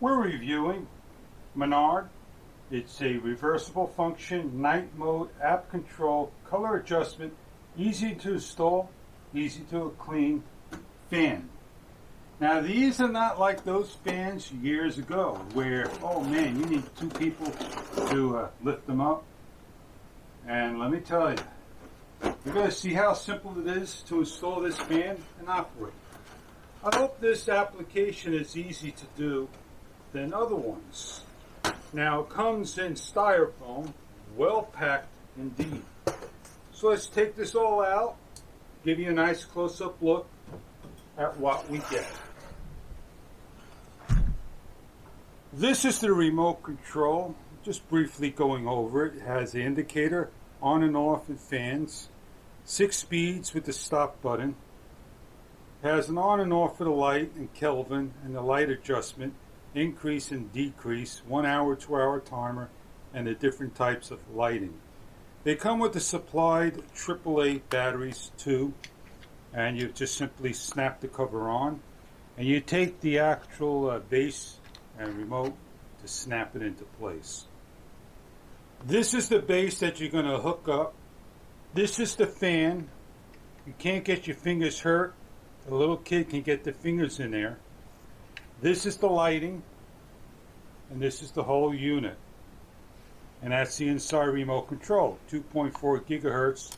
We're reviewing Monard. It's a reversible function, night mode, app control, color adjustment, easy to install, easy to clean fan. Now these are not like those fans years ago where, oh man, you need two people to lift them up. And let me tell you, you're going to see how simple it is to install this fan and operate. I hope this application is easy to do than other ones. Now it comes in styrofoam, well packed indeed. So let's take this all out, give you a nice close-up look at what we get. This is the remote control. Just briefly going over it. It has the indicator on and off and fans, 6 speeds with the stop button. It has an on and off for the light and Kelvin and the light adjustment, increase and decrease, 1 hour, 2 hour timer, and the different types of lighting. They come with the supplied AAA batteries too, and you just simply snap the cover on, and you take the actual base and remote to snap it into place. This is the base that you're going to hook up. This is the fan. You can't get your fingers hurt. A little kid can get their fingers in there. This is the lighting, and this is the whole unit. And that's the inside remote control, 2.4 gigahertz,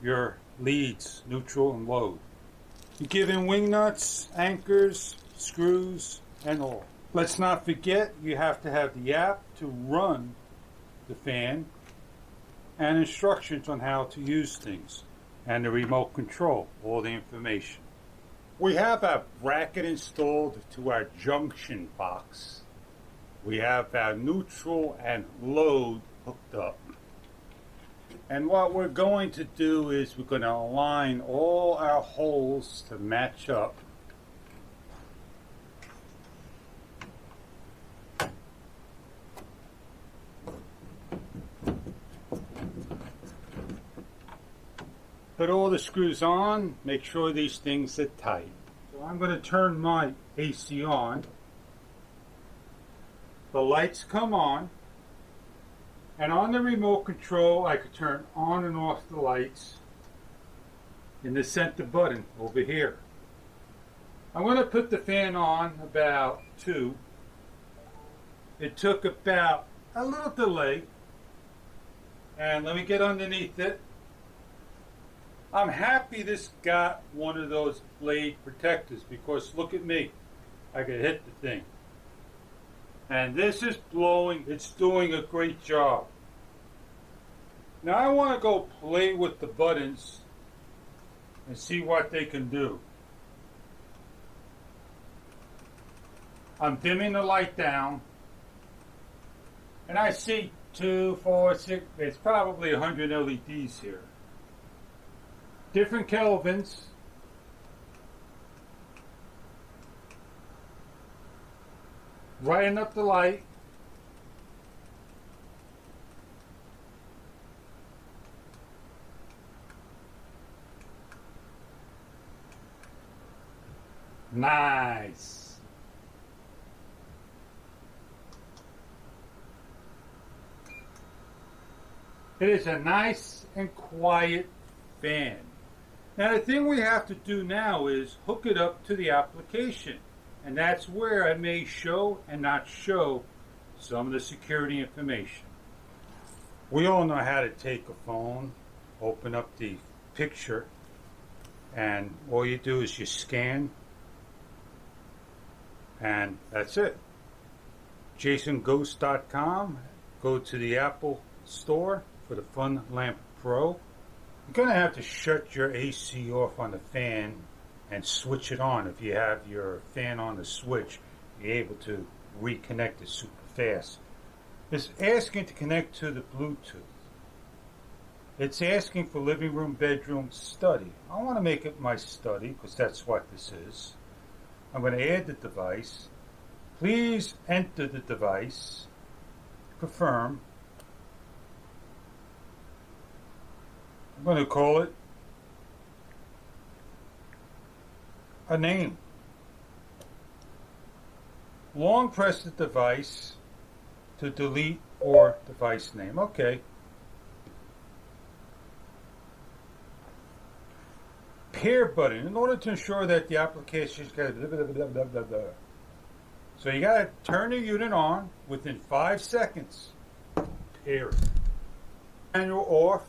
your leads, neutral and load. You give in wing nuts, anchors, screws, and all. Let's not forget, you have to have the app to run the fan and instructions on how to use things, and the remote control, all the information. We have our bracket installed to our junction box. We have our neutral and load hooked up. And what we're going to do is we're going to align all our holes to match up. Put all the screws on, make sure these things are tight. So I'm going to turn my AC on. The lights come on, and on the remote control I could turn on and off the lights in the center button over here. I'm going to put the fan on about 2. It took about a little delay, and let me get underneath it. I'm happy this got one of those blade protectors, because look at me, I could hit the thing. And this is blowing, it's doing a great job. Now I want to go play with the buttons and see what they can do. I'm dimming the light down, and I see 2, 4, 6, it's probably 100 LEDs here. Different kelvins. Brighten up the light. Nice. It is a nice and quiet fan. Now the thing we have to do now is hook it up to the application, and that's where I may show and not show some of the security information. We all know how to take a phone, open up the picture, and all you do is you scan, and that's it. JasonGhost.com, go to the Apple store for the Fun Lamp Pro. You're going to have to shut your AC off on the fan and switch it on. If you have your fan on the switch, you're able to reconnect it super fast. It's asking to connect to the Bluetooth. It's asking for living room, bedroom, study. I want to make it my study because that's what this is. I'm going to add the device. Please enter the device. Confirm. I'm going to call it a name. Long press the device to delete or device name. Okay. Pair button in order to ensure that the application is blah, blah, blah, blah, blah, blah. So you got to turn the unit on within 5 seconds. Pair it. Manual off.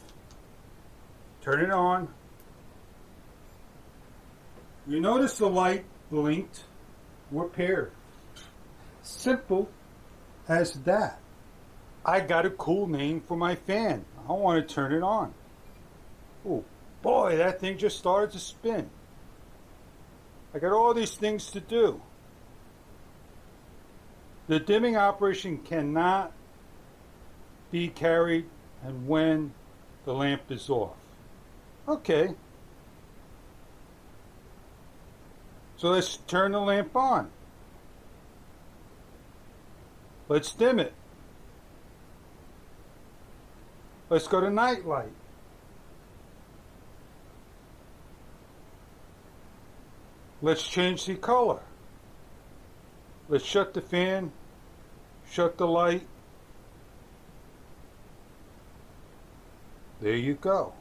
Turn it on. You notice the light blinked. We're paired. Simple as that. I got a cool name for my fan. I want to turn it on. Oh boy, that thing just started to spin. I got all these things to do. The dimming operation cannot be carried and when the lamp is off. Okay. So let's turn the lamp on. Let's dim it. Let's go to night light. Let's change the color. Let's shut the fan, shut the light. There you go.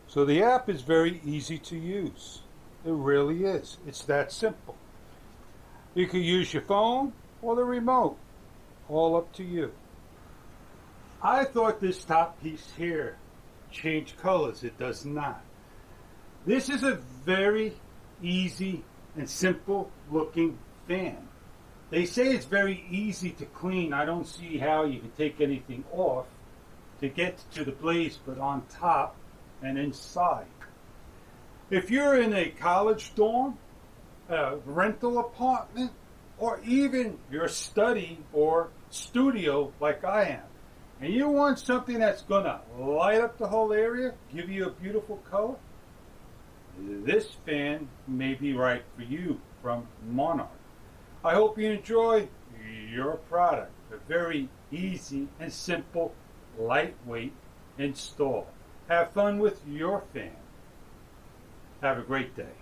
So the app is very easy to use. It really is. It's that simple. You can use your phone or the remote. All up to you. I thought this top piece here changed colors. It does not. This is a very easy and simple looking fan. They say it's very easy to clean. I don't see how you can take anything off to get to the blaze, but on top and inside. If you're in a college dorm, a rental apartment, or even your study or studio like I am, and you want something that's going to light up the whole area, give you a beautiful color, this fan may be right for you from Monard. I hope you enjoy your product. A very easy and simple, lightweight install. Have fun with your fan. Have a great day.